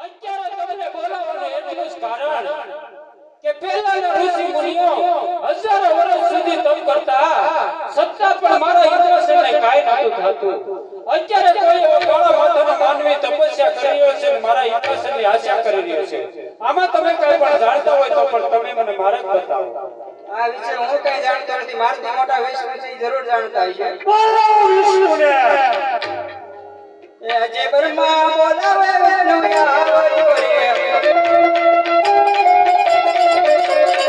અત્યારે તમને બોલાવવાનું એટલું જ કારણ કે પહેલાના ઋષિ મુનિઓ હજારો વર્ષ સુધી તપ કરતા છતાં પણ મારા ઇન્દ્રસેનને કાંઈ નહોતું થતું. અત્યારે કોઈ એવો કાળા માથાનો માનવી તપસ્યા કરી રહ્યો છે અને મારા ઇન્દ્રસેનની આશા કરી રહ્યો છે. આમાં તમે કાંઈ પણ જાણતા હોય તો પણ તમે મને માર્ગ બતાવો. આ વિશે હું કઈ જાણતો નથી. મારથી મોટા વિષ્ણુ છે, ઈ જરૂર જાણતા હશે. બોલો વિષ્ણુને. એ અજય બ્રહ્મા બોલાવે વિષ્ણુ આવો રે.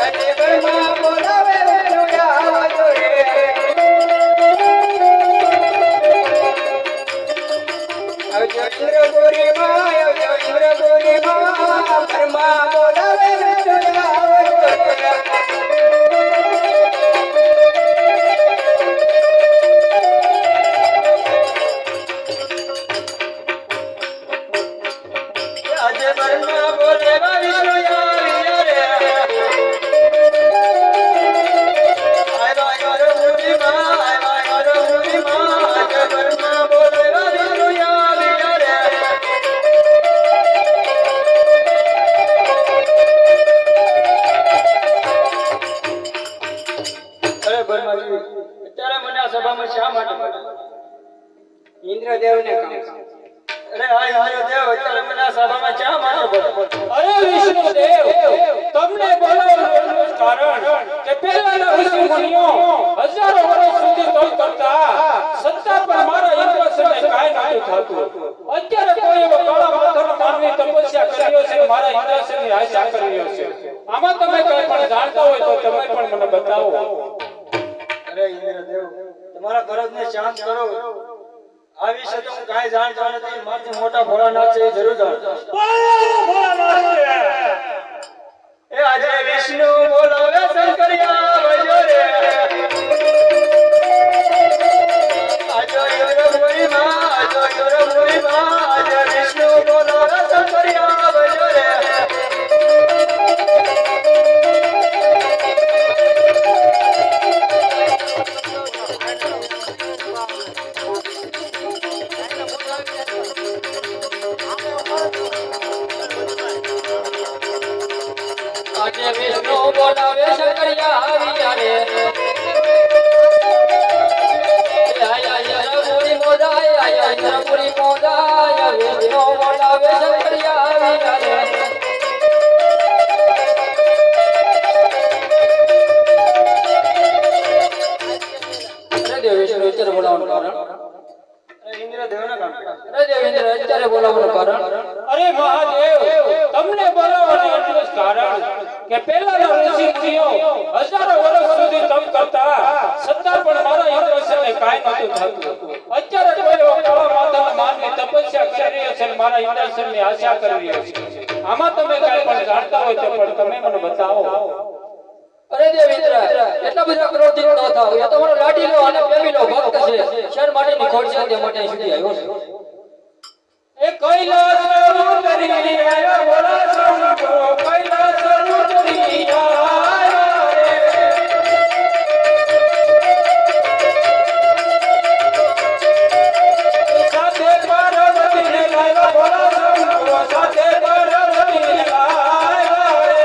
અજય બ્રહ્મા બોલાવે વિષ્ણુ આવો રે. આવજો ઇન્દ્ર ગોરી માં, આવજો ઇન્દ્ર ગોરી માં, બ્રહ્મા બોલાવે વિષ્ણુ આવો રે. અજય બ્રહ્મા બોલાવે વિષ્ણુ આવો રે. આય રો ગોરી માં, આય રો ગોરી માં, અજય બ્રહ્મા બોલાવે વિષ્ણુ આવો રે. અરે બ્રહ્માજી, અત્યારે મને આ સભામાં શા માટે બોલાવ્યા? ઇન્દ્રદેવને કામ. અરે આ ઇન્દ્રદેવ અત્યારે મને આ સભામાં શા માટે બોલાવ્યા? અરે વિષ્ણુદેવ, તમને બોલાવવાનું એટલું જ કારણ કે પહેલાના ઋષિ મુનિઓ હજારો વર્ષ સુધી તપ કરતા છતાં પણ મારા ઇન્દ્રસેનને કાંઈ નહોતું થતું. અત્યારે કોઈ એવો કાળા માથાનો માનવી તપસ્યા કરી રહ્યો છે, મારા ઇન્દ્રસેનની આશા કરી રહ્યો છે. આમાં તમે કાંઈ પણ જાણતા હોય તો તમે પણ મને બતાવો. અરે ઇન્દ્રદેવ, તમારા ગરજને શાંત કરો. આ વિશે તો હું કાંઈ જાણતો નથી. મારથી મોટા ભોળાનાથ છે, એ જરૂર જાણતો. એ આજે વિષ્ણુ બોલાવે શંકરિયા વજો રે. આજો યોર ગોરી માં, આજો યોર ગોરી માં, આજે વિષ્ણુ બોલાવે શંકરિયા વજો રે. આજે વિષ્ણુ બોલાવે શંકરિયા આવ્યા રે. આયા રઘુરી મોદાય, આયા રઘુરી મોદાય, વિષ્ણુ બોલાવે શંકરિયા આવ્યા રે. અરે દેવ વિષ્ણુ અત્યારે બોલાવવાનું કારણ? ઇન્દ્રદેવના કામ. અરે દેવ ઇન્દ્ર અત્યારે બોલાવવાનું કારણ? અરે મહાદેવ, તમને બોલાવવાનું એટલું જ કારણ કે પહેલાના ઋષિ મુનિઓ હજારો વર્ષ સુધી તપ કરતા છતાં પણ મારા ઇન્દ્રસેનને કાંઈ નહોતું થતું. અત્યારે કોઈ એવો કાળા માથાનો માનવી તપસ્યા કરી રહ્યો છે અને મારા ઇન્દ્રસેનની આશા કરી રહ્યો છે. આમાં તમે કાંઈ પણ જાણતા હોય તો પણ તમે મને બતાવો. અરે દેવ ઇન્દ્ર, એટલા બધા ક્રોધિત ન થાઓ. એ તમારો લાડીલો અને પ્રેમીલો ભક્ત છે. શેર માટેની ખોટ છે તે માટે સુધી આવ્યો છે. એ કૈલાસ ઉતરી આવ્યો બોલા શંભો, કૈલાસ ઉતરી આવ્યો રે. સાથે પાર્વતીને લાવ્યો બોલા શંભો, સાથે પાર્વતીને લાવ્યો રે.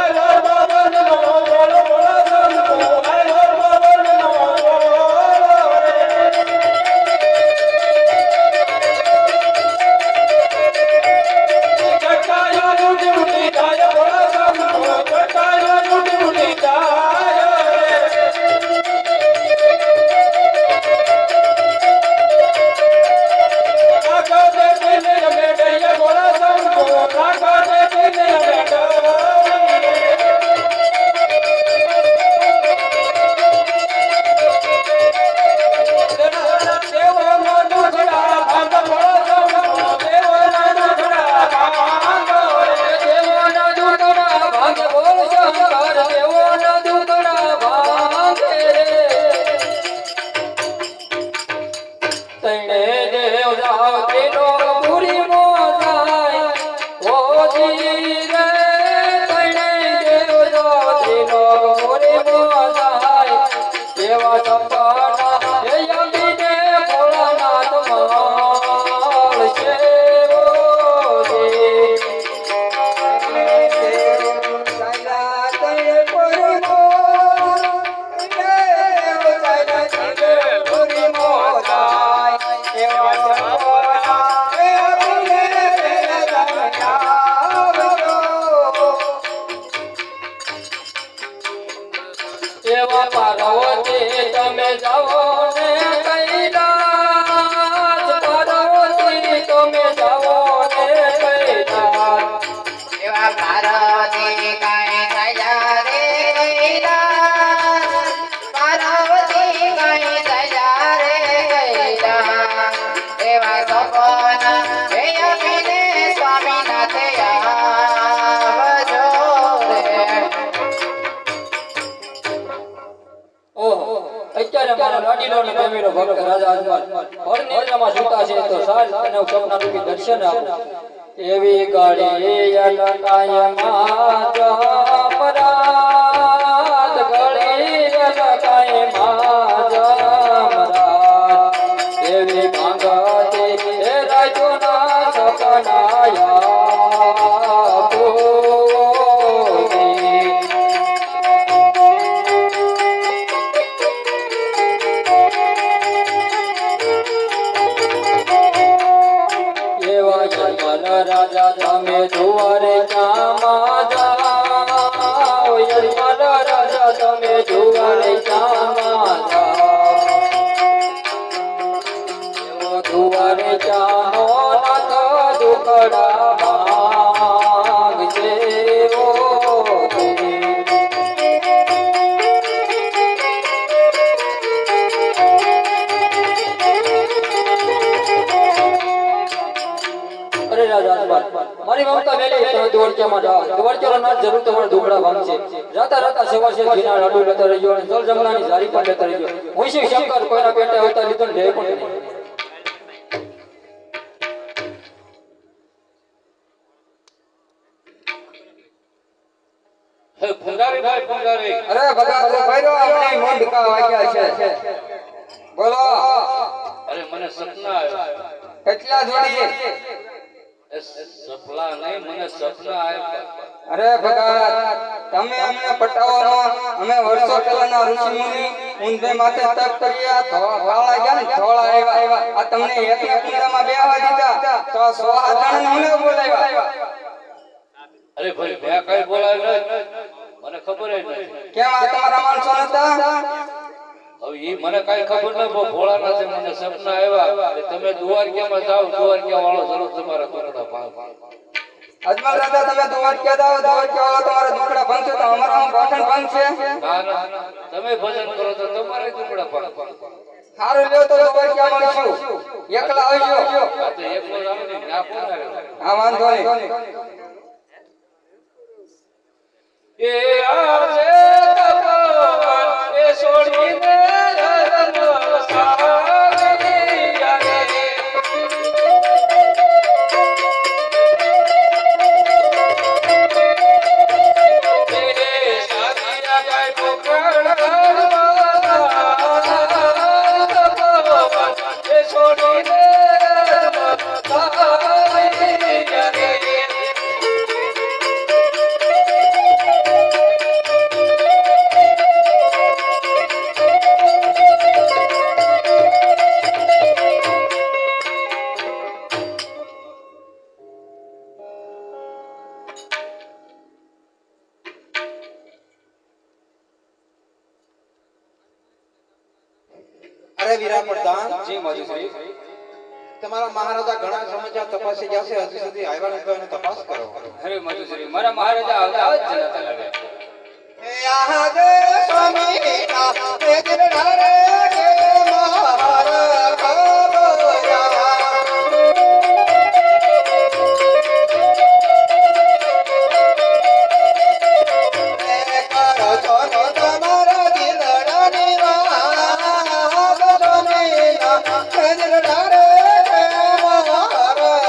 આલો બાબા નો બોલો બોલા શંભો, આલો બાબા નો બોલો રે. એવા પાર્વતી તમે જાઓ ને કૈલાસ, પાર્વતી તમે જાઓ ને કૈલાસ. એવા પાર્વતી કાંઈ થયા રે કૈલાસ, પાર્વતી કાંઈ થયા રે કૈલાસ. એવા સપના જોઈને સ્વામીનાથ આવજો રે. ઓહો, અત્યારે મારો લાડીલો ને ગમીલો ભક્ત રાજા હનુમાન ભર નિદ્રામાં સૂતા છે, તો સાજ અને સપના રૂપી દર્શન આપો. એવી ઘડી અલકાય માં જમરાત, ઘડી અલકાય માં જમરાત. એવી ભાંગતી એ રાજોના સપનાયા પૂરી. એવા યજમાન રાજા તમે જુવારે ચામાં જાઓ, યજમાન રાજા તમે જુવારે ચામાં જાઓ. એવો જુવારે ચાનો નાથ દુખડા માંગશે ઓ તુજી. અરે રાજા હનુમાન, મારી મમતા મેલી તમે દ્વારકામાં જાઓ. દ્વારકાનો નાથ જરૂર તમારા દુખડા ભાંગશે. રાતા રાતા સવાર છે ઘીના લાડુ લેતા રહેજો અને જલ જમનાની ઝારી પણ લેતા રહેજો. હું શિવ શંકર કોઈના પેટે આવતા લીધો ને પણ નહીં. હે ભંગારી ભાઈ ભંગારી, અરે ભગા ભાઈરો આપણી મોંઢકા વાગ્યા છે. બોલો અરે મને સપના આવ્યા. કેટલા જોડી? એ સપના નહીં, મને સપના આવ્યા. અરે ભગત, તમે અમને પટાવવામાં અમે વર્ષો પહેલાના ઋષિમુનિ ઊંધે માથે તપ કર્યા, કાળા ગયા ને ધોળા આવ્યા. આ તમને એકને કુંડામાં બેહવા દીધા તો 100 જણને મને બોલાવ્યા. અરે ભાઈ મેં કઈ બોલાવ્યો નહીં, મને ખબર જ નથી. કેમ આ તમારા માણસો નતા? હવે ઈ મને કઈ ખબર ન, ભોળાના છે મને સપના આવ્યા. તમે દ્વારકામાં જાઓ, દ્વારકા વાળો જરૂર તમારા દુખડા ભાંગે. અજમલ રાજા, તમે દ્વારકા જાઓ, દ્વારકા વાળો તમારા દુખડા ભાંગશે તો અમારા ગોઠણ ભાંગશે? ના ના, તમે ભજન કરો તો તમારે દુખડા ભાંગે. સારું લ્યો તો દ્વારકા મળશું. એકલા આવજો. આ તો એકલો જ આવે ને, ના કોણ આવે? હા, વાંધો નહીં. એ આજે તપન એ છોડીને ધર્મ સાગરી આવે. એ સાગિયા કાઈ પોકળવા તપન એ છોડીને ધર્મ સાગરી આવે. અરે વીરા પ્રધાન, જી માજી, તમારા મહારાજા ઘણા સમાચાર તપાસી ગયા છે, હજી સુધી આવ્યા નથી તો એને તપાસ કરો. અરે મધુશ્રી, મારા મહારાજા આવતા જ જતા લાગ્યા. યાદે સ્વામી ના તેજ ઢારે કે મારા કબરા. એ કરો છો તમારા દિલડાની વાત, સ્વામી ના તેજ ઢારે કે મારા કબરા.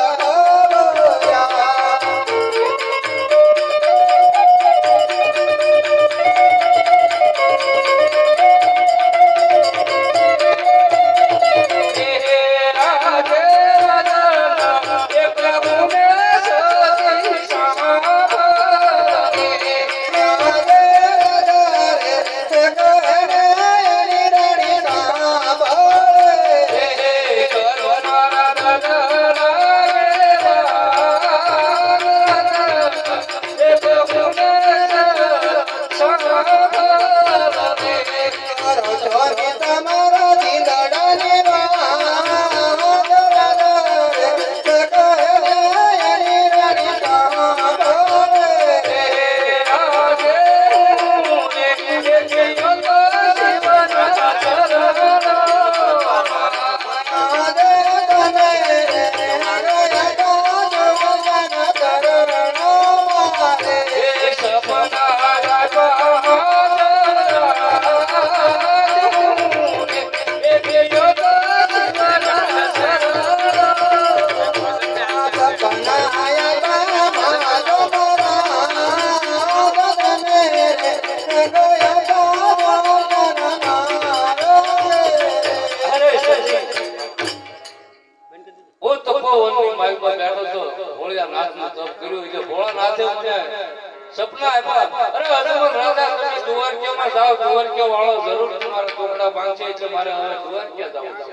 સપના આપ્યા. અરે હનુમાન રાજા તમે દ્વારકામાં જાઓ, દ્વારકા વાળો જરૂર તમારા ટુકડા ભાંગશે એટલે મારે હવે દ્વારકા જવું છે.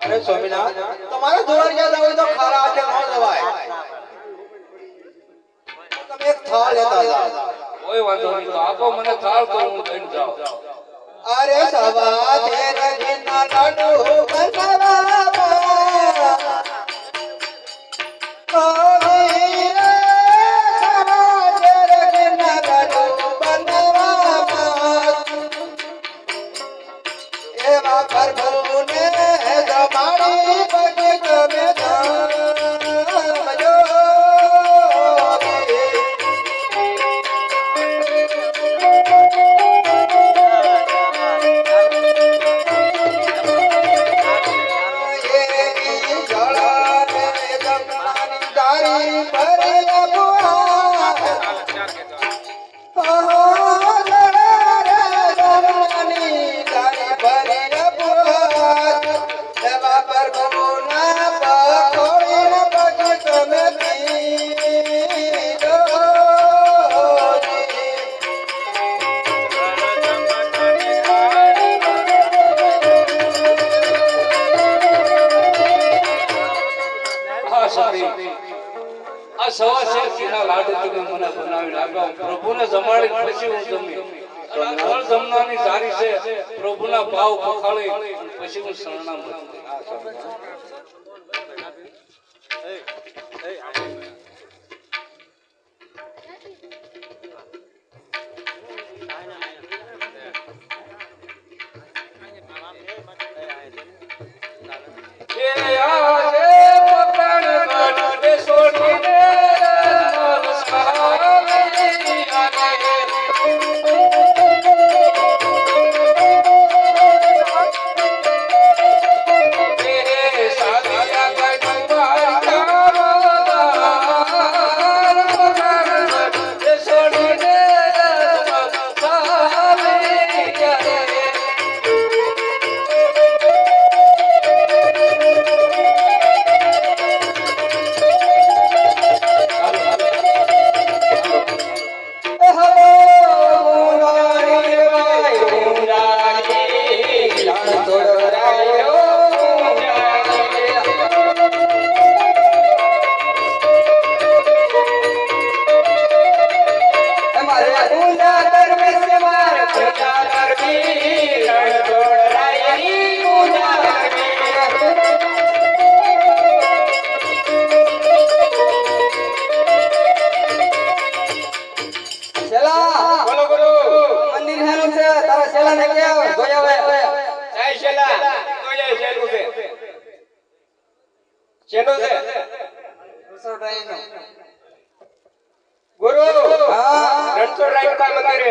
અરે સ્વામિનાથ તમારે દ્વારકા જવું હોય તો ખારા હાથે ન જવાય. તમે એક થાળ લેતા જાઓ. કોઈ વાંધો નહીં, તો આપો મને થાળ તો હું લઈને જાઉં. અરે સવા તેરે દિના લાડુ એવા પ્રભુને જમાડી પગે તમે જામજો. આ સવા શેરજીના લાડુ તમે મને બનાવીને આપ્યા. પ્રભુને જમાડી પછી હું જમી. અને આ ફળ જમવાની સારી છે. પ્રભુના ભાવ પખાળી પછી હું શરણામ બની. ગુરુ રણછોડરાય કા મંદિરે.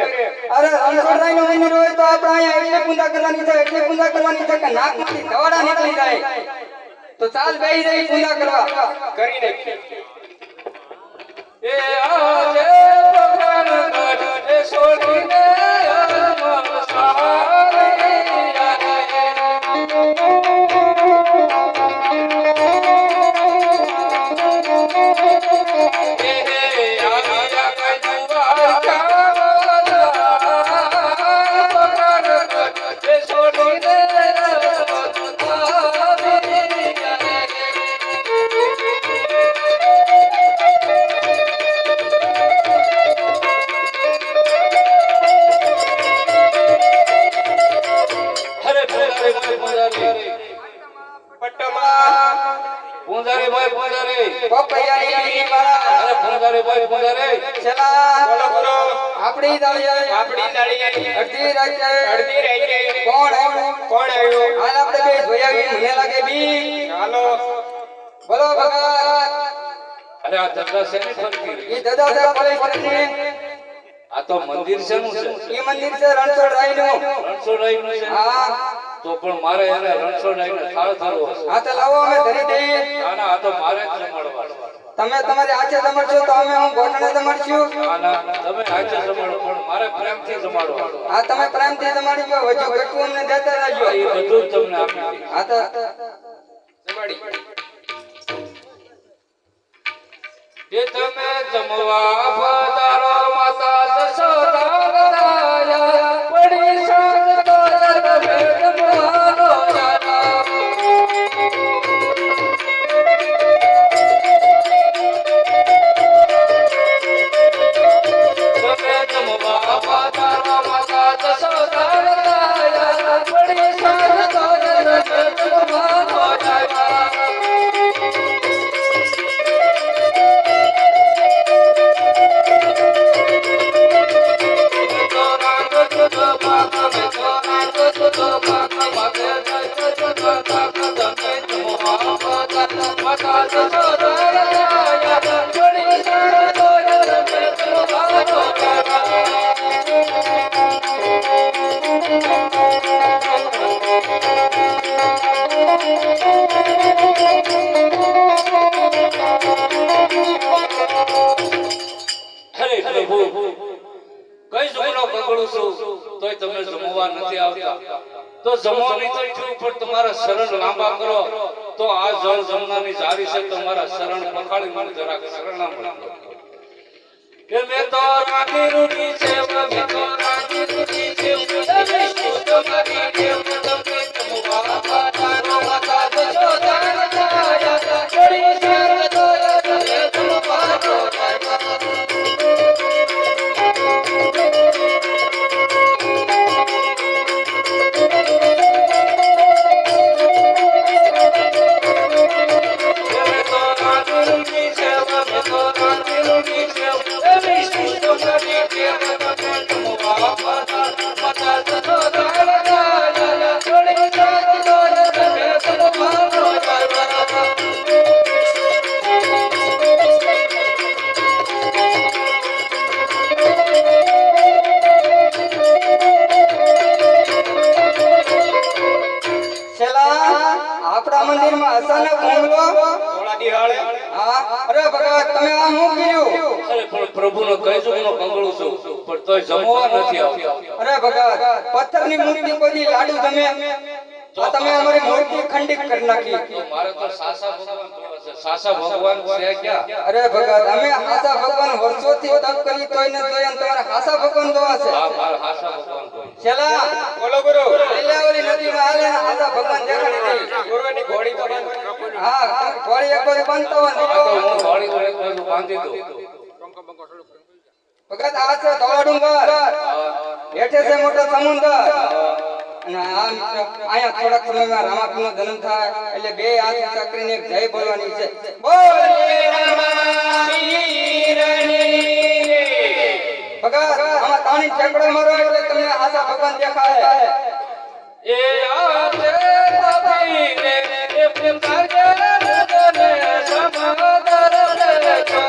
અરે રણછોડરાય નું મંદિર હોય તો આપણે અહીંયા એટલે પૂજા કરવાની છે, એટલે પૂજા કરવાની છે કે નાકમાંથી દવાડા નીકળી જાય. તો ચાલ બેહી રહી પૂજા કરવા કરી નાખી. એ આજે ભગવાન ગઢ છોડીને મન સહારે પૂંજારી ભાઈ પૂંજારી પપૈયાની વાળા. અરે પૂંજારી ભાઈ પૂંજારી ચલા બોલો બોલો. આપણી દાળી આપણી દાળી આવી. અડધી રાત અડધી રહી ગઈ. કોણ આવ્યું? કોણ આવ્યું? હાલ આપણે બે જોઈ આવી. મને લાગે બી હાલો. બોલો ભગત. અરે આ ધંધા શેની ફરકી ઈ દાદા સાહેબ પોલીસ સ્ટેશન. આ તો મંદિર શેનું છે? ઈ મંદિર છે રણછોડરાયનું. રણછોડરાયનું છે? હા તો પણ મારે એને રણછોડરાયને થાળ ધરવો હશે. હા તો લાવો અમે ધરી દઈએ. ના ના, આ તો મારે જ જમાડવા છે. તમે તમારી આચે જમાડશો તો અમે હું ગોઠણે જમાડશું. ના ના, તમે આજે જમાડો પણ મારે પ્રેમથી જમાડવા. હા તમે પ્રેમથી જમાડી ગયો. હજુ કટકું અમને દેતા એ રહેજો. બધું જ તમને આપી દઈશ. હા તો જમાડી. એ તમે જમવા પધારો માતા અરે પ્રભુ કઈ જમણો પકડું છું તોય તમે જમવા નથી આવતા તો જમવાની તો ઠીક પણ તમારા શરણ લાંબા કરો તો આ જળ જમનાની જારી છે તમારા શરણ પખાડી મને જરાક શરણા મળો કે મેં તો રાની રૂડી છે મેં તો રાની રૂડી છે તમે શું તમારી દેવ તમે જમવા પાતાનો માતા જો દાન જાયા છોડી સાર તો તમે જમવા તો આપણા મંદિરમાં અચાનક હુમલો હા અરે ભગવાન તમે આ શું કર્યું અરે પણ પ્રભુનો કઈ જમણો કંગળું છું પણ તોય જમવા નથી આવતા અરે ભગવાન પથ્થરની મૂર્તિ કોઈ લાડુ તમે આ તમે અમારી મૂર્તિ ખંડિત કરી નાખી તો મારે તો સાસા ભગવાન જોવા છે સાસા ભગવાન છે ક્યાં અરે ભગવાન અમે હાસા ભગવાન વર્ષોથી તપ કરી તોય ને તોય તમારે હાસા ભગવાન જોવા છે હા મારા હાસા ભગવાન કોઈ છેલા બોલો ગુરુ લીલાવલી નદીમાં હાલે ને હાસા ભગવાન દેખાડી દે ગુરુની ઘોડી તો બંધ હા ઘોડી એક બાજુ બંધ તો આ તો હું ઘોડી ઘોડી બાજુ બાંધી દઉં ભગત આ છે ધોળા ડુંગર હેઠે છે મોટો સમુદ્ર અને અહીંયા થોડાક સમયમાં રામાપીરનો જન્મ થાય એટલે બે હાથ ઊંચા કરીને એક જય બોલવાની છે બોલ રામાપીરની ભગત આમાં તાણી ઠેકડો મારો એટલે તમને આશા ભગવાન દેખાય એ આતે તબીને એ પ્રેમ કરજે તને સમદર છો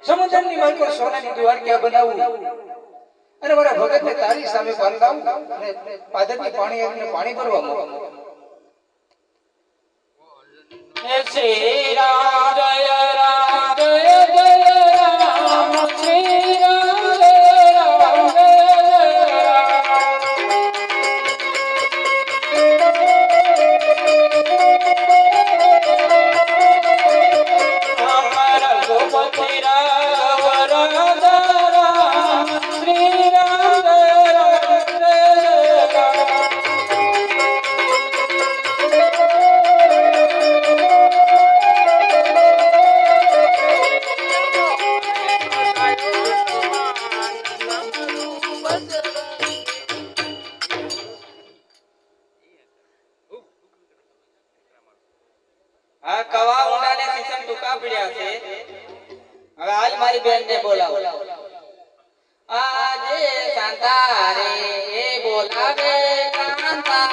સમુદ્રની માર્ગે સોનાની દીવાલ ક્યાં બનાવું અને મારા ભગતને તારી સામે બાંધાવું અને પાદરથી પાણી આવીને પાણી ભરવા માંગુ શ્રી રામ જય રામ જય જય રામ શ્રી રામ જય રામ જય રામ ગોપતિ રામ રામ શ્રી રામ જય રામ જય રામ મારી બેનને બોલાવો. આજે સંતારે એ બોલાવે કાંતા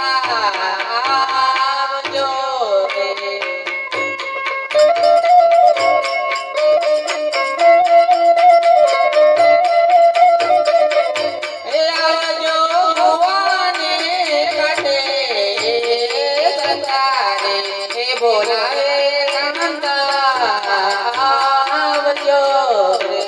આવજો રે. એ આવજો ભુવાને કાઢે સંતારે એ બોલાવે કાંતા આવજો રે.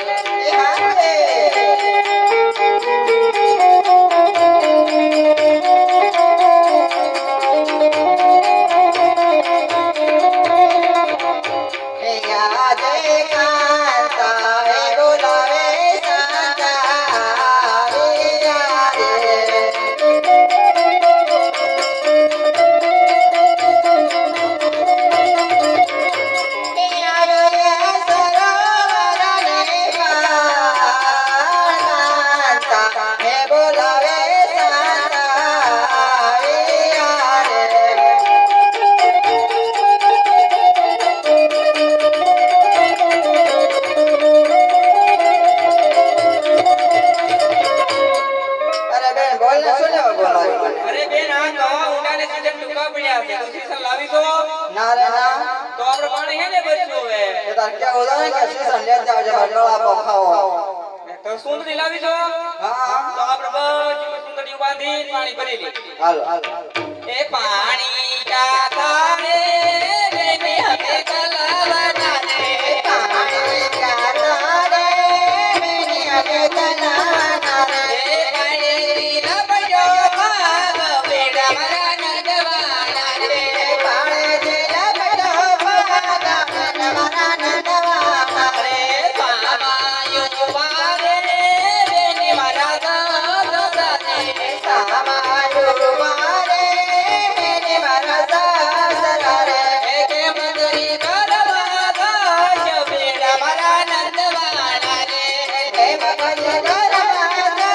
અરે બેન આ નવા ઊંડાને સીધે ટૂંકા પડ્યા છે. સીસા લાવી દો. ના રે ના તો આપણે પાણી હે ને બચ્યું હવે. એ તાર ક્યાં ઉદાહરણ કે સીસા લે જાવ જે બટલા પખાવો. તો સુંદરી લાવી દો. હા તો આપણે બધી સુંદરી બાંધી પાણી ભરી લે. હાલ એ પાણી કાતા રે બેની હમે તલાવના રે. પાણી કાતા રે મેની હમે તલાવના રે. એ પાણી રબજો ભાગ બેડા મારા નંદવાના રે. પાણી રબજો ભાગ મારા નંદવાના રે. સામાયું પારે બેની મારા દાદા રે. સામાયું મારે મેની મારા સાસરા રે. કે મંદરી કરવા દાશ બેડા મારા નંદવાના રે. હે મગજ ગરવા દો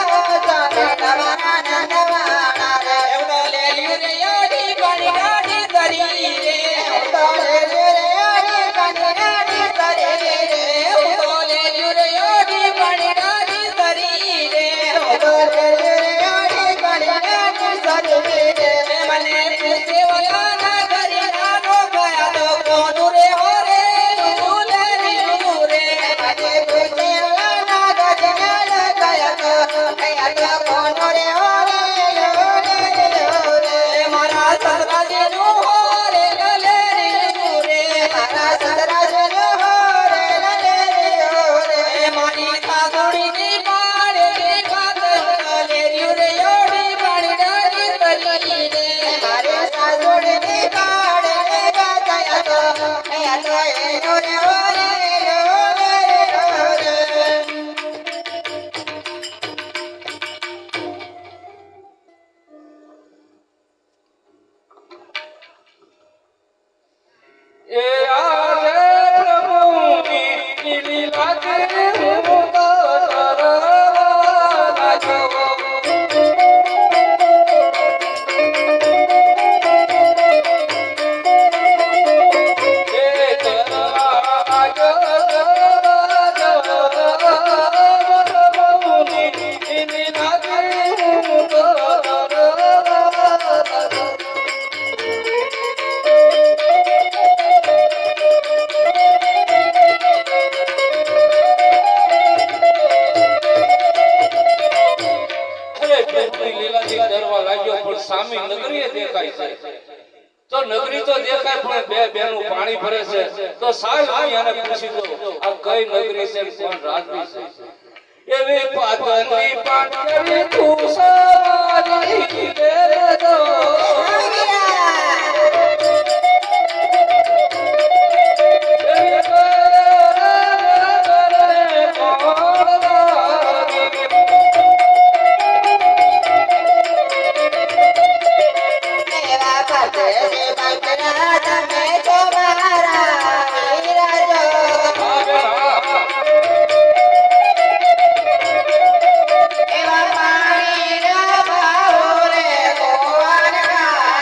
તને નવાના રે. એવડો લેલ્યું રે યોડી પાણી ગાડી ધરી રે. તો લેજો રે આડી કન્યાની કરી રે. એવડો લેલ્યું રે યોડી પાણી ગાડી ધરી રે. તો લેજો રે આડી કન્યાની કરી રે. એ મને પૂછે ઓલા ના ઘરે નાનો ગયા તો કોનું રે હો રે લુલે લીલું રે. આજે પૂછ્યા ના ગજના ગયા તો ગયા તો કોનો રે ઓરે લોરે લોરે. એ મારા સસરાજીનું હો રે લલે લીલું રે. મારા સદરાજનો હોરે લલે લોરે. એ મારી સાસુડીની પાડેલી પાતળ લેર્યું રે યોડી પાણી ડાળી તરી રે. મારે સાસુડીની કાળે ગયા તો ગયા તો એનો રે ઓરે લોરે લોરે. એ આજે પ્રભુની લીલા કે હું તો તરવા જાઉં. એ તરવા જાઉં પ્રભુની લીલા કે હું તો તરવા જાઉં. અરે પ્રભુની લીલાથી ડરવા લાગ્યો પણ સામે નગરીએ દેખાય છે. તો નગરી તો દેખાય પણ બે બેનું પાણી ભરે છે. તો સાલ આને પૂછી દો આ કઈ નગરી છે કોણ રાજવી છે. એવી પાતળી પાટલી ખુશાલી દેજો. એવી કોણ રાજવી. એવા પરદેશી બંધના તમે તો મારા વીરાજો. એવા પાણીના ભાવો રે ગોવાના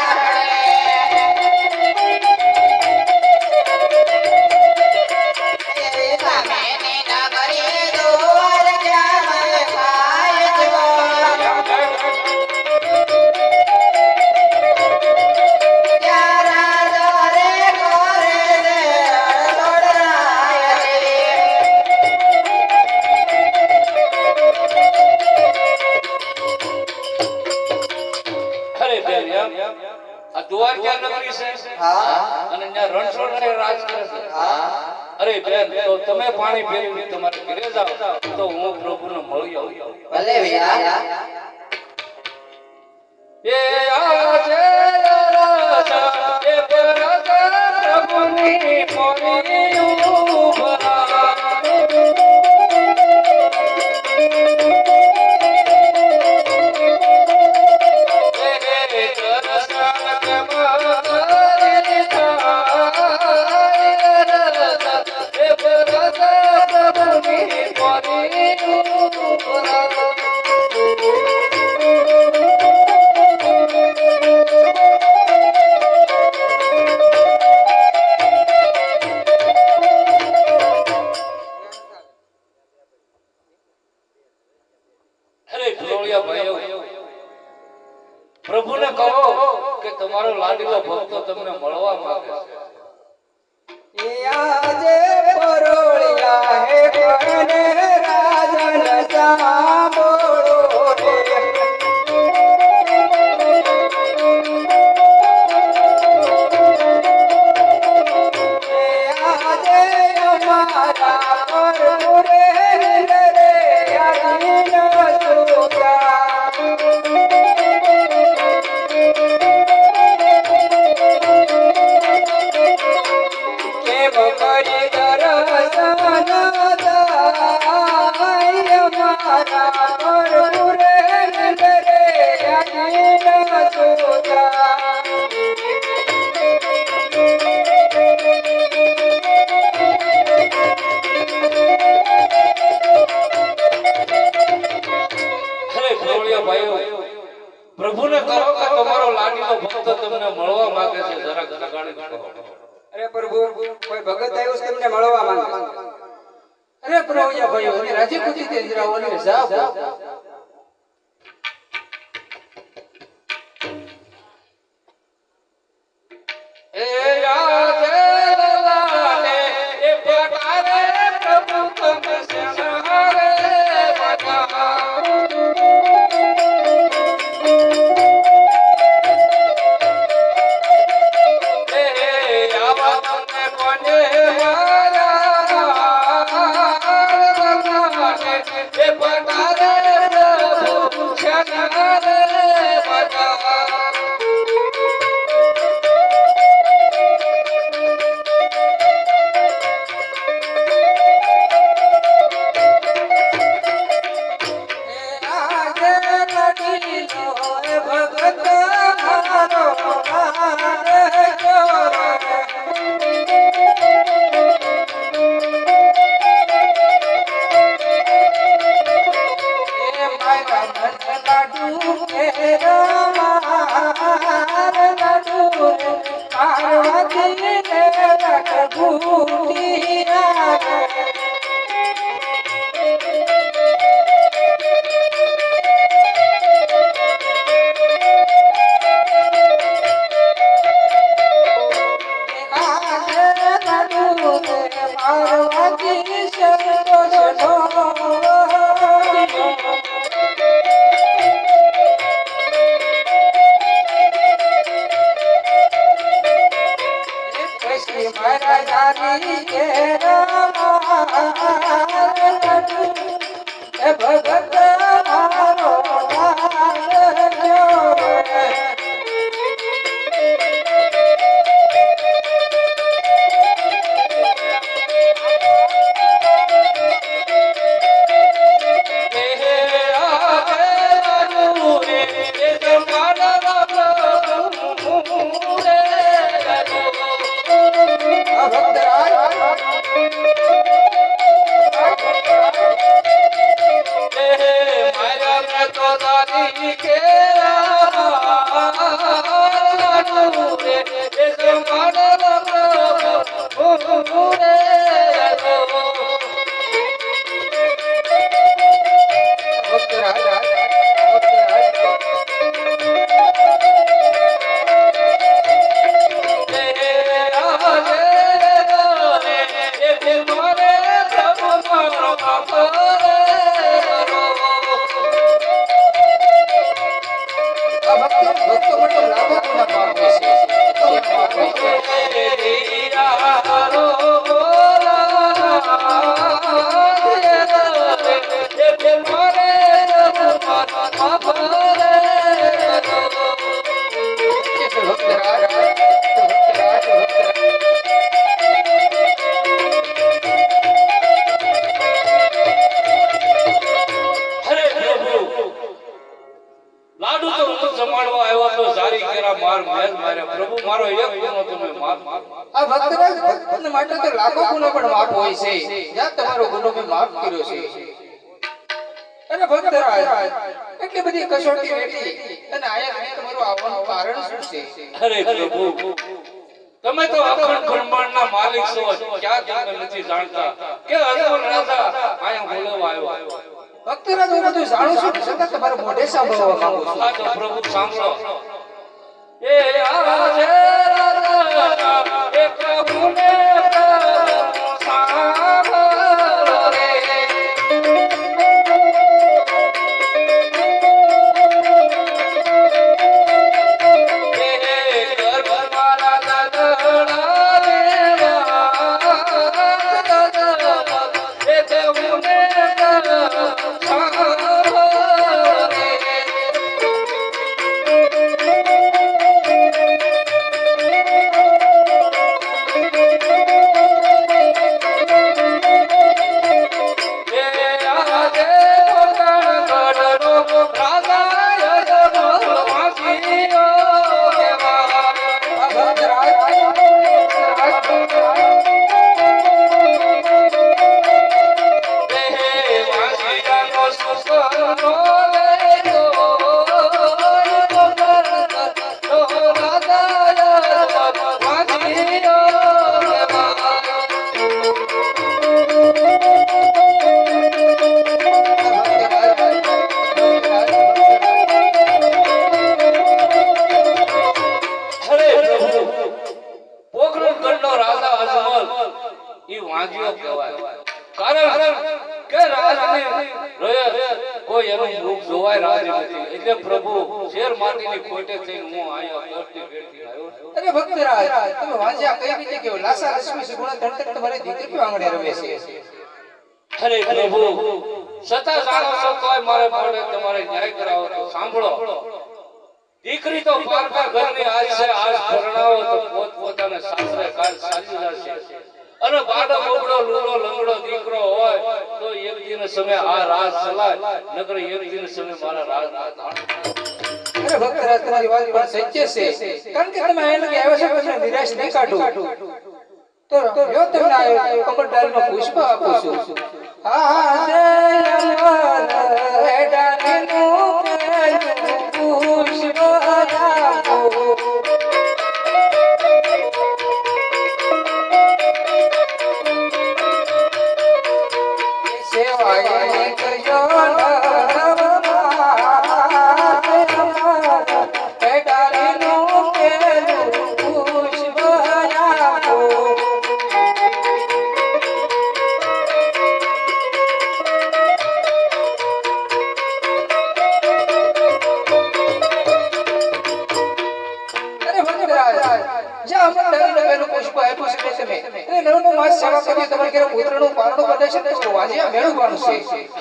તમે પાણી ફેરવી તમારે ઘરે જાઓ તો હું પ્રભુને મળી આવું. ભલે વીરા એ આજે રાજા એ પરજા પ્રભુની પોરી ઉભા. પ્રભુને કહો કે તમારો લાડીલો ભક્તો તમને મળવા માંગે છે. આજે પરોળિયા હે કને રાજન સાંભળો રે. આજે અમારા પરપુરે રે આદિન સુતા. કરી દર્શન દાય મારા પરપુરે રે આદિન સુતા. પ્રભુને કહો કે તમારો લાડીલો ભક્ત તમને મળવા માંગે છે. જરા ગાડી કહો. અરે પ્રભુ કોઈ ભગત આવ્યો છે તમને મળવા માંગે. અરે પ્રભુયા ભાઈઓ અને રાજી ખુશી થી ઇન્દ્રાઓ ને જાઓ. એ આજે લાડે એ પટારે પ્રભુ તમે સહારે બતા. ભક્તો ધારી કેરા માર મેલ મારે પ્રભુ મારો એક ગુનો તમે માફ આ ભક્તરાજ ભક્તને માટે તો લાખો ગુનો પણ માફ હોય છે. જ્યાં તમારો ગુનો મેં માફ કર્યો છે. અને ભક્તરાજ એટલી બધી કસોટી વેઠી અને આયા અહીં તમારું આવવાનું કારણ શું છે? અરે પ્રભુ તમે તો અખંડ બ્રહ્માંડના માલિક છો. ક્યાં તમે નથી જાણતા કે અજમલ રાજા આયા બોલવા આવ્યો. ભક્તરાજ હું બધું જાણું છું છતાં તમારે મોઢે સાંભળવા માંગુ છું. હા તો પ્રભુ સાંભળો. એ આજે રાજા એ પ્રભુને સાંભળો રે. અરે ભક્તરાજ તમે વાંજ્યા કઈ રીતે કેવો લાસા રશ્મિ સુગુણા તણતર તમારી દીકરી કેવા આંગણે રમે છે. અરે પ્રભુ સતા જાણો છો તોય મારે મોઢે તમારે ન્યાય કરાવો તો સાંભળો. દીકરી તો પારકા ઘરની આજ છે, આજ પરણાવો તો પોતપોતાના સાસરે કાલ સાજી જશે. અને બાડો બોબડો લૂલો લંગડો દીકરો હોય તો એક દિન સમય આ રાજ ચલાય, નકર એક દિન સમય મારા રાજ ના ધાણ. અરે ભક્તરાજ તમારી વાત પણ સત્ય છે. કારણ કે તમે એને આવ્યા છો તમને નિરાશ નહીં કાઢું તો જો તમને કમળડાળીનો પુષ્પ આપું છું. આ દે અમર ડાળીનું પુષ્પ આપો. સેવાય કરજો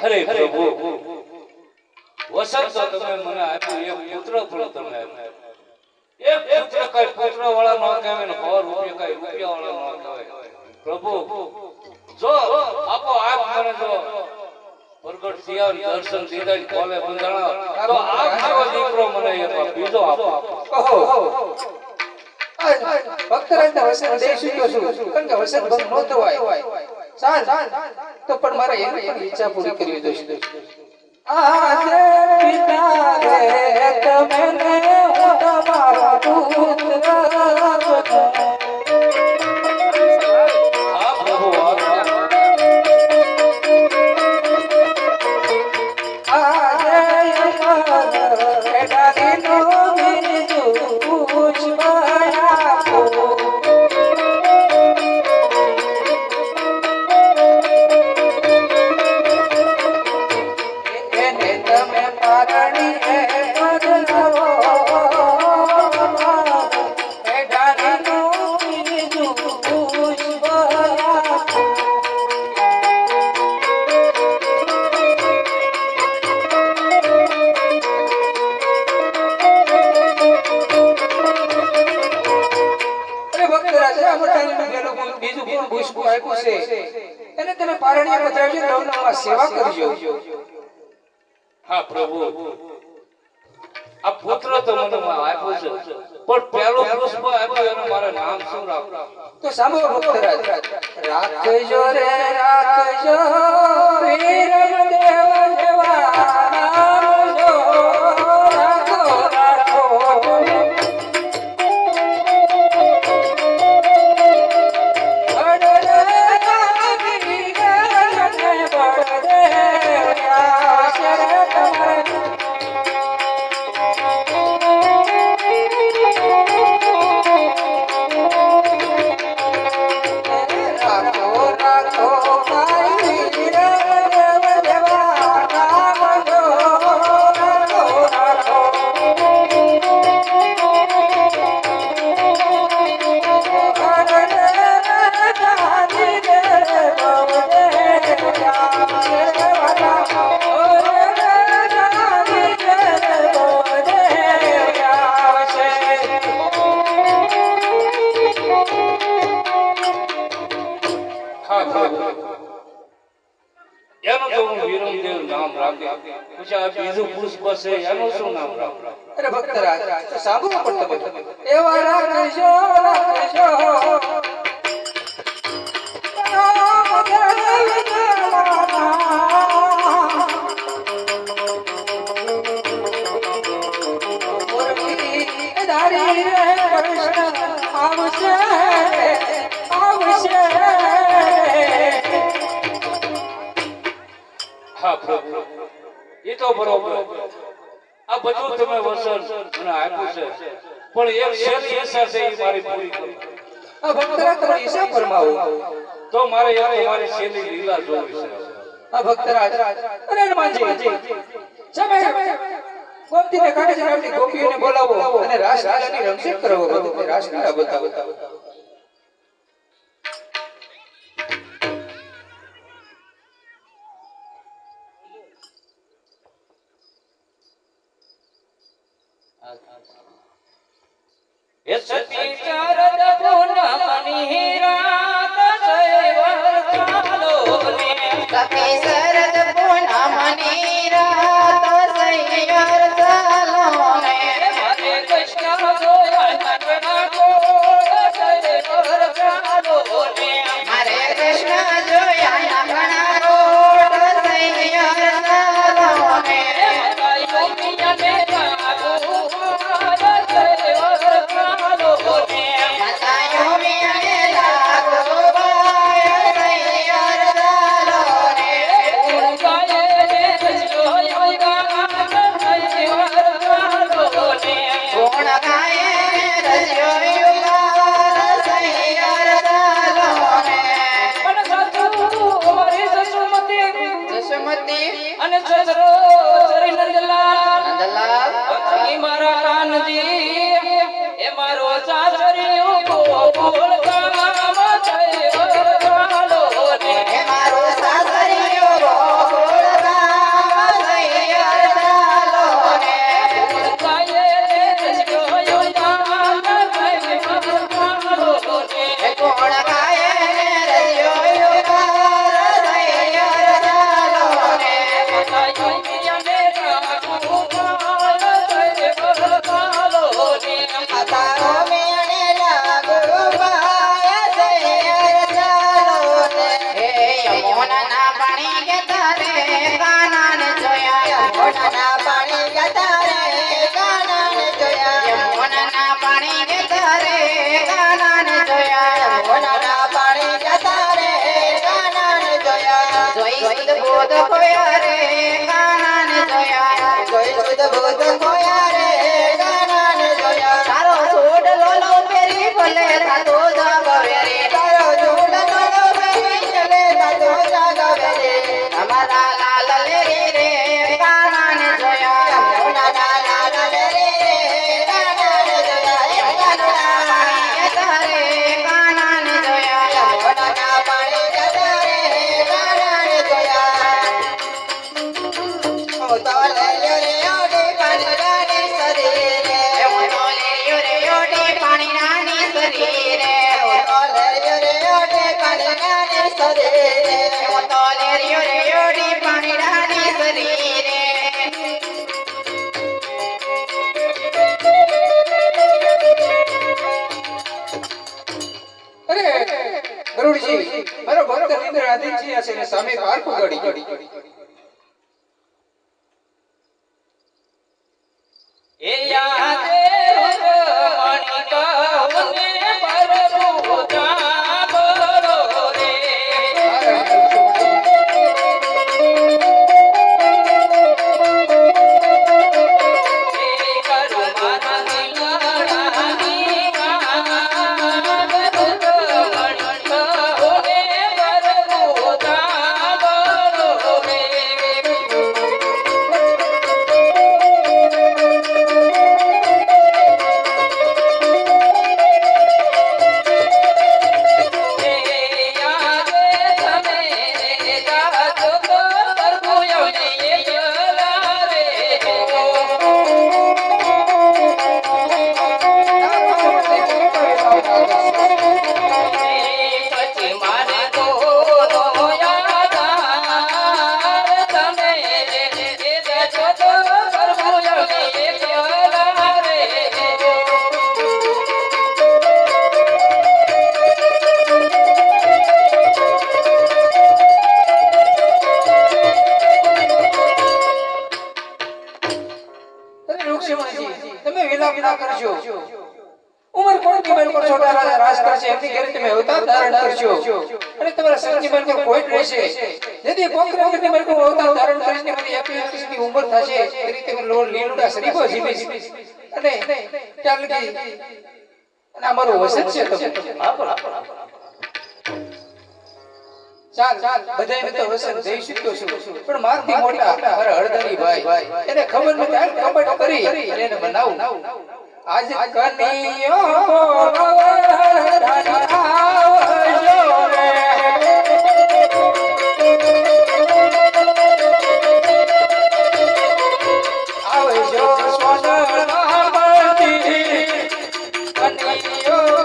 અરે પ્રભુ વસંત તો તમે મને આપ્યું, એક પુત્ર પણ તમે આપ્યો. એક પુત્ર કઈ પુત્ર વાળા ન કહેવાય ને 100 રૂપિયા કઈ રૂપિયા વાળા ન કહેવાય. પ્રભુ જો આપો આપ મને જો પ્રગટ થયા દર્શન દીધા કોલે બંધાણા તો આપ જેવો દીકરો મને એક બીજો આપો. ભક્તરાજના વસન દઈ ચૂક્યો છું. કારણ કે વસન ભંગ ન થવાય. સાંજ તો પણ મારે એની પણ ઈચ્છા પૂરી કરવી જોઈશે. આજે પિતા રે તમને હું તમારો પુત્ર હા પ્રભુ આજે ડાળીનો બીજું પુષ્પ આપો. એને તમે પારણીયા પધરાવજો, રવનામાં સેવા કરજો. હા પ્રભુ આ પુત્ર તો મને આપ્યો છે, પણ પહેલો પુષ્પ આપ્યો એનું મારે નામ શું રાખવું? તો સાંભળો ભક્તરાજ, રાખજો રે રાખજો વીરમ દેવ જેવા નામ જો, રાખો રાખો બળદે કાકી ગરને બળદે આશરે તમારે રાખો રાખો ભાઈ વીરમ દેવ જેવા નામ જો, રાખો રાખો હા પ્રભુ, એનું તો હું વિરમદેવ નામ રાખી. પછી આ બીજું પુષ્પ છે એનું શું નામ રાખવું? અરે ભક્તરાજ, તો સાંભળો પણ તમે એવા રાખજો રાખજો ધારી રે કૃષ્ણ આવશે આવશે. હા પ્રભુ, એ તો બરોબર. આ બધું તમે વસન મને આપ્યું છે, પણ એક છેલ્લી ઈચ્છા છે એ મારી પૂરી કરો. આ ભક્તરાજ તમારી ઈચ્છા ફરમાવો. તો મારે એક તમારી છેલ્લી લીલા જોવી છે. આ ભક્તરાજ, અરે હનુમાનજી, તમે ગોમતીને કાઢી જઈને આપણી ગોપીઓને બોલાવો અને રાસલીલાની રમઝટ કરાવો. બધું રાસલીલા બતાવો. એ સતી ચરદ પૂનમની રાત સૈવર ચાલો ને, સખી શરદ પૂનમની રાત સૈયર ચાલો ને, હરે કૃષ્ણ જોયા નટના કોળ સૈવર ચાલો ને. હરે કૃષ્ણ જોયા ઘણા રોડ સૈયર ચાલો ને, મતાયો મિયાને રાખો સૈવર ચાલો ને. મતાયો મિયાને લાગો બાય સૈયર ચાલો ને, ગાયે ને જોયો ગાન સૈવર ચાલો ને. ગુણ ગાયે રજ્યો યુગાર સૈયર ચાલો ને. પણ સાધુ મારી સસુમતી જસુમતી અને સસરો ચરી નંદલાલ નંદલાલ અખી મારા કાનજી એ મારો સાસરિયો ગોકુળ ગામ સૈવર ચાલો ને. હે મારો સાસરિયો ગોકુળ ગામ સૈયર ચાલો ને, ગાયે ને જોયો ગાન સૈવર ચાલો ને. હે ગુણ ગાયે રજ્યો યુગાર સૈયર ચાલો ને, મતાયો મિયાને રાખો ગાન સૈવર ચાલો ને. મતાયો મિયાને લાગો બાય સૈયર ચાલો ને. હે યમુનાના પાણી ગેતા રે કાનાને જોયા, યમુનાના પાણી ગેતા રે કાનાને જોયા, યમુનાના પાણી ગેતા રે કાનાને જોયા, યમુનાના પાણી ગેતા રે કાનાને જોયા, જોઈ સુધ બોધ ખોયા રે કાનાને જોયા, જોઈ સુધ બોધ ખોયા રે કાનાને જોયા, તારો છોડ લોલો પેરી ભલે થાતો જાગવે રે, તારો છોડ લોલો પેરી ભલે થાતો જાગવે રે, અમારા લાલ લે રે કાનાને જોયા, યમુનાના લાલ લે રે કાનાને જોયા, યમુનાના પાણી ગેતા રે કાનાને જોયા, યમુનાના પાણી ગેતા રે કાનાને જોયા. મંદિર આધીન છે અને સામે પારકું ગાડી એ યાદે મણી કહુને પ્રભુ જાબરો રે તમે વિલાપ ના કરજો ઉમર કોણ કે મેલ પર છોટા રાજા રાજ કરશે એમની ઘરે તમે અવતાર ધારણ કરજો અને તમારા સંગી મેલ પર કોઈ રહેશે यदि કોકરા કે મેલ પર અવતાર ધારણ કરીને મને આપી ની ઉંમર થશે એ રીતે લોડ લીલુડા શરીફો જીવી અને ચાલ ગઈ અને અમારો વસન છે તો ચાલ બધાયને તો વસન જઈ શક્યો છું પણ મારથી મોટા મારા હળદરી ભાઈ એને ખબર નથી આ કપટ કરી અને એને બનાવું આજ કનિયો આવજો રે આવજો સોનલા બંધી કનિયો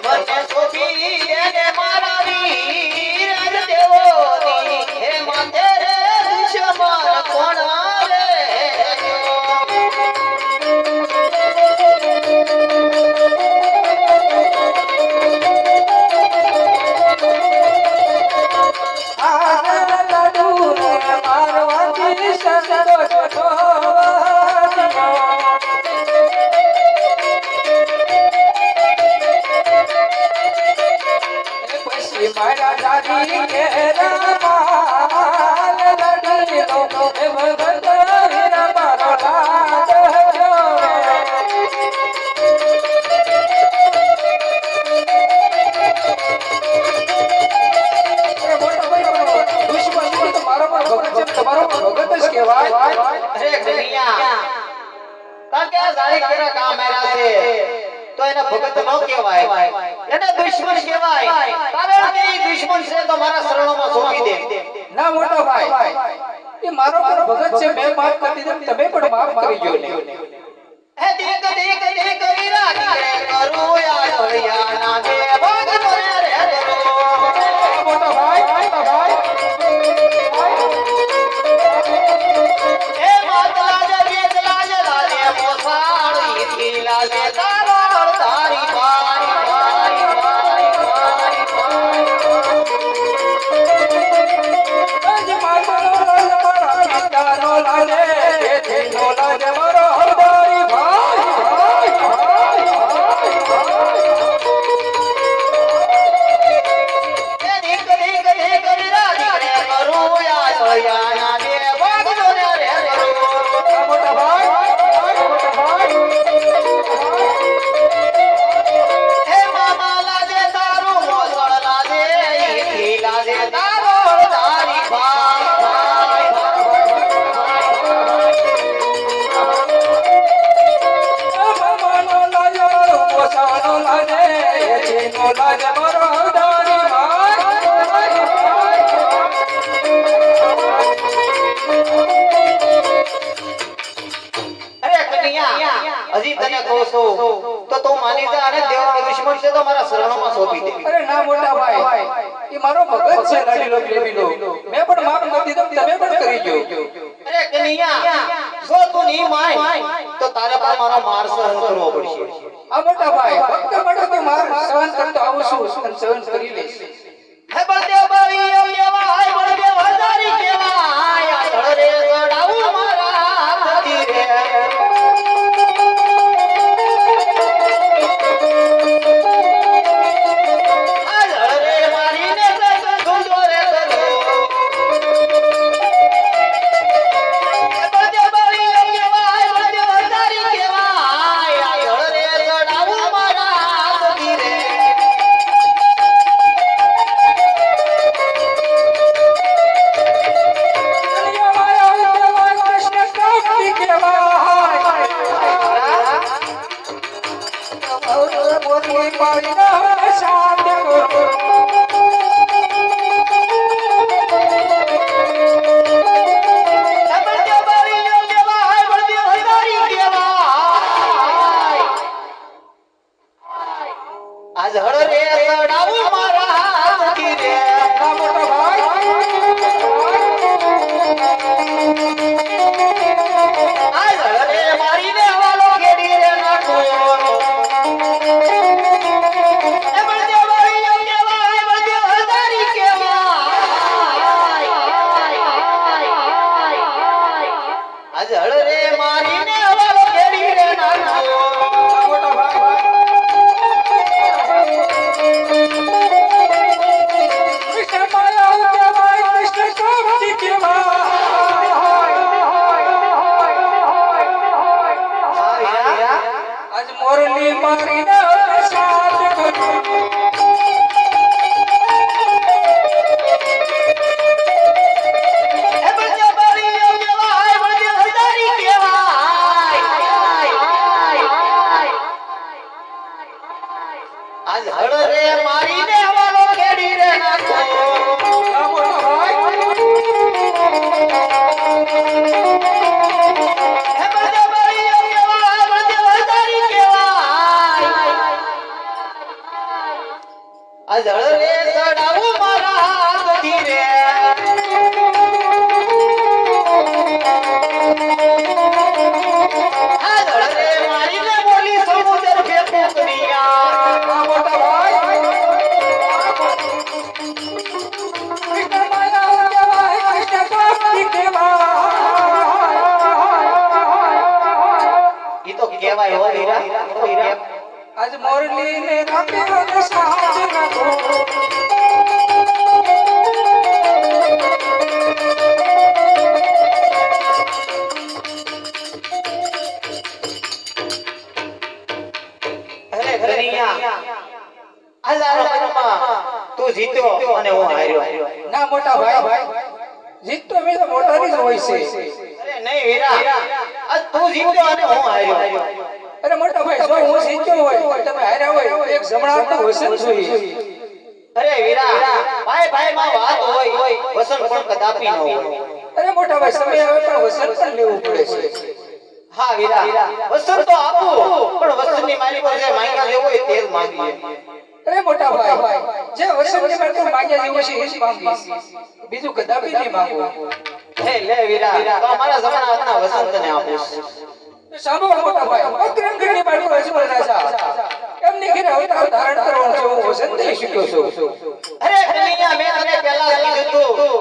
Vamos. પછી મારા દાદી કે રમાલ લડી લો એ ભગત વીરા મારો લાડ જોવે દુશ્મન તો મારો પણ ભગત છે તમારો પણ ભગત જ કહેવાય અરે કનૈયા તાકે આ સારી કેરા કામ મેરા છે તો એને ભગત ન કહેવાય એને દુશ્મન કહેવાય કારણ કે ઈ દુશ્મન છે તો મારા શરણોમાં સોંપી દે ના મોટો ભાઈ એ મારો પણ ભગત છે મેં માફ કરી દીધું તમે પણ માફ કરી દો ને હે દેખ દેખ દેખ વીરા દીકરે કરું યાદ હરિયાણા દે ભગત રે રે મોટો ભાઈ એ માતલા જે બેતલા જે લાજે મોસાળી થી લાજે તારો તારી પારી પારી પારી પારી જ મારો લાલ મારા પિતાનો લાલે જેનો લાજ મારો હરદારી ભાઈ એ દેખ દેખ દેખ વીરા દીકરે કરું યાદ હરિયાણા દે ભગત રે રે મોટા ભાઈ હે મામા લાજે તારું મોસળ લાજે ઈ લાજે તારો તારી ભાઈ ભાઈ મામાનો લાયો પોસાનો લાજે જેનો લાજ મારો હરદારી અરે કન્યા હજી તને કહું છું તો તું માની જા અને દેવનો દુશ્મન છે તો મારા શરણોમાં સોંપી દે અરે ના મોટા ભાઈ એ મારો ભગત છે લાડીલો પ્રેમીલો મેં પણ માફ કરી દીધું તમે પણ કરી દો અરે કન્યા જો તું નહીં માય તો તારે પર મારો માર સહન કરવો પડશે આ મોટા ભાઈ ભક્ત માટે તો માર સહન કરતો આવું છું અને સહન કરી લઈશ હે બળદેવ બાઈ એમ કેવાય બળદેવ હજારી કેવાય આ ધડરે ગડાવું મારા હાથથી રે આ ધડરે મારીને ધૂંધો રે કરો હે બળદેવ બાઈ એમ કેવાય બળદેવ હજારી કેવાય આ ધડરે ગડાવું મારા હાથથી રે આજ હળરે સડાવું મારા હાથથી રે આજ હળરે મારીને હવાલો ઘેડી રે નાખો એ બળદેવ બાઈ એમ કહેવાય બળદેવ હજારી કહેવાય આજ હળરે મારીને હવાલો ઘેડી રે નાખો આજ મોરલી મારીને સાથ કરું એ બળદેવ બાઈ એમ કહેવાય બળદેવ હજારી કહેવાય આજ હળરે મારીને હવાલો ઘેડી રે નાખો હે બળદેવ બાઈ એમ કહેવાય બળદેવ હજારી કહેવાય આજ હળરે સડાવું મારા હાથથી રે આજ હળરે મારીને બોલી સમુદ્ર ફેંકું કન્યા કહેવાય હો વીરા તો કહેવાય. આજ મોરલી ને રાખ્યો ને સાજ રાખો અરે કનૈયા હજારો મનમાં તું જીત્યો અને હું હાર્યો. ના મોટા ભાઈ જીત તો હંમેશા મોટાની જ હોય છે. અરે નહીં વીરા આજ તું જીત્યો અને હું હાર્યો. અરે મોટા ભાઈ જો હું જીત્યો હોય તો તમે હાર્યા હોય એક જમણાનું વસન જોઈએ. અરે વીરા ભાઈ માં વાત હોય વસન પણ કદાપી ન હોય. અરે મોટા ભાઈ સમય આવે પણ વસન પણ લેવું પડે છે. હા વીરા વસન તો આપું પણ વસનની મારી પર જે માંગ્યા જેવો હોય તે જ માંગીએ. અરે મોટા ભાઈ જે વસન ની માટે માંગ્યા જેવું છે એ જ માંગીશ, બીજું કદાપી નહીં માંગુ. હે લે વીરા તો અમારા જમાના હાથના વસન તને આપું. સાંભળો મોટા ભાઈ અગ્રંગની બાળકો અજમલ રાજા એમની ઘરે અવતાર ધારણ કરવાનો છે હું વસન દઈ શક્યો છું. અરે કનૈયા મેં તને પહેલા જ કીધું તું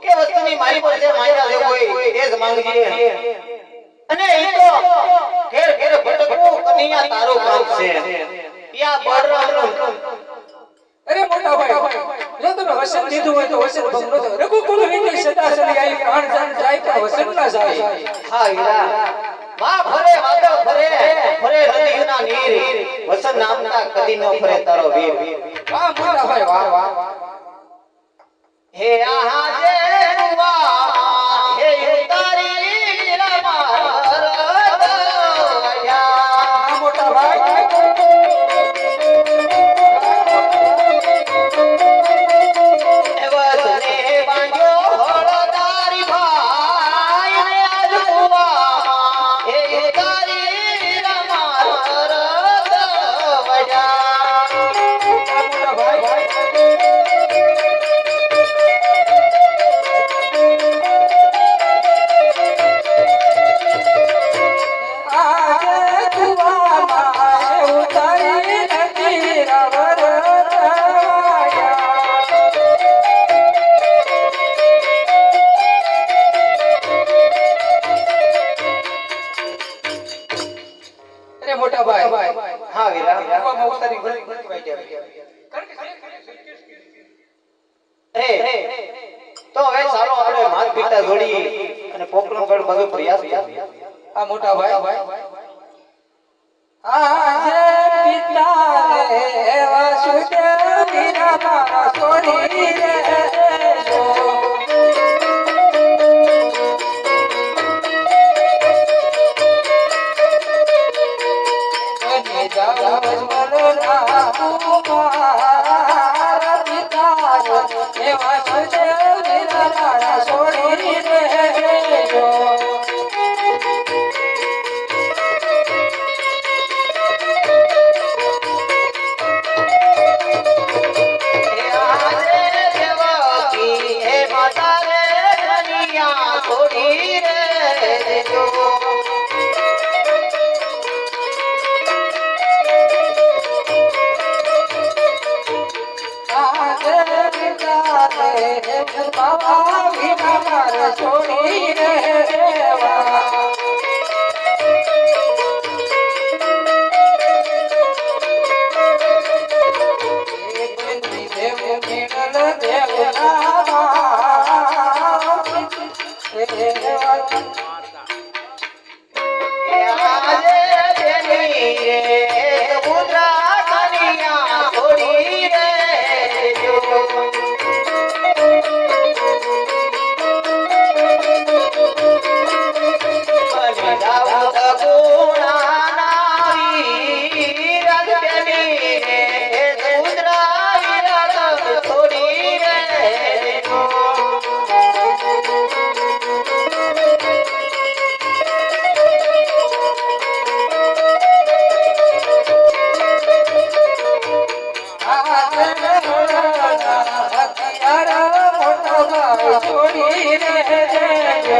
કે વસ્તુની મારી પર જે માંગ્યા જેવો હોય તે જ માંગજે. અને ઈ તો ઘેર ઘેર ભટકવું કનૈયા તારું કામ છે. યા બળરામનું અરે મોટા ભાઈ જો તમે વસન દીધું હોય તો વસન ભંગ ન થાય. રઘુકુલ વિજય સદા સદી આવી પ્રાણ જાન જાય પણ વસન ના જાય. હા વીરા માં ફરે વાદળ ફરે નદીના નીર વસન નામના કદી નો ફરે તારો વીર. વાહ મોટા ભાઈ વાહ. હે આહા જે વા હે ઉતારી રમાર વાહ મોટા ભાઈ વસને બાંધ્યો હળદારી ભાઈ ને આજુવા હે ઉતારી રમાર વજા. મોટા ભાઈ આજે તુવામાં ઉતારી નથી રવર રવાયા. અરે મોટા ભાઈ હા વીરા તુવામાં ઉતારી ઘણી વાગ્યા. તો હવે ચાલો આપણે માત પિતા જોડી અને પોકરણગઢ બધો પ્રયાસ કરીએ. આ મોટા ભાઈ આજે પિતા રે વાસુદેવ વીરા મારા સોની રે જો. બની જાવ અજમલ નામ મારા પિતા રે વાસુદેવ વીરા મારા સોની રે જો. હે આજે દેવકી હે માતા રે કનૈયા છોડી રે દેજો. આજે પિતા રે બાબા વીરા મારા સોની રે વા. હે આજે દેની રે સમુદ્રા કનૈયા છોડી રે દેજો. બની જાવ ગુણા નાવી રગડની રે સમુદ્રા વિરાગ છોડી રે દેજો. છોડી રે જો.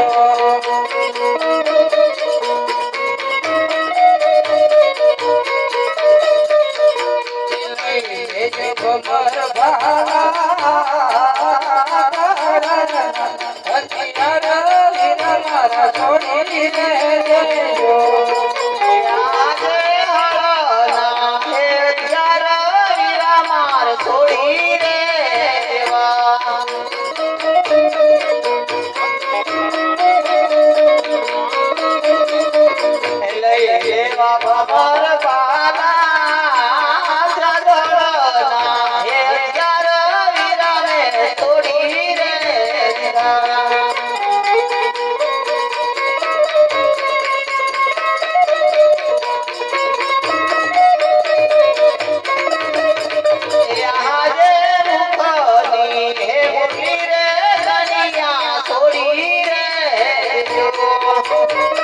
ભમર ભાલા હથિયાર વીરા મારા છોડી રે જો. આજે રે